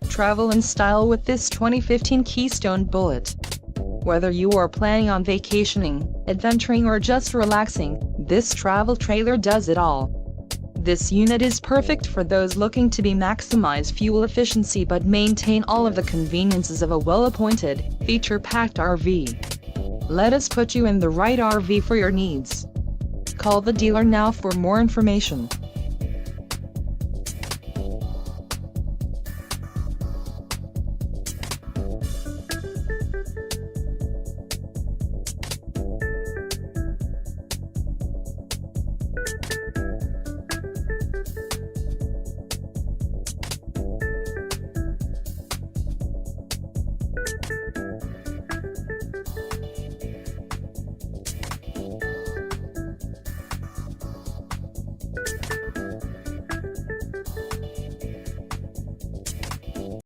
Travel in style with this 2015 Keystone Bullet. Whether you are planning on vacationing, adventuring or just relaxing, this travel trailer does it all. This unit is perfect for those looking to maximize fuel efficiency but maintain all of the conveniences of a well-appointed, feature-packed RV. Let us put you in the right RV for your needs. Call the dealer now for more information.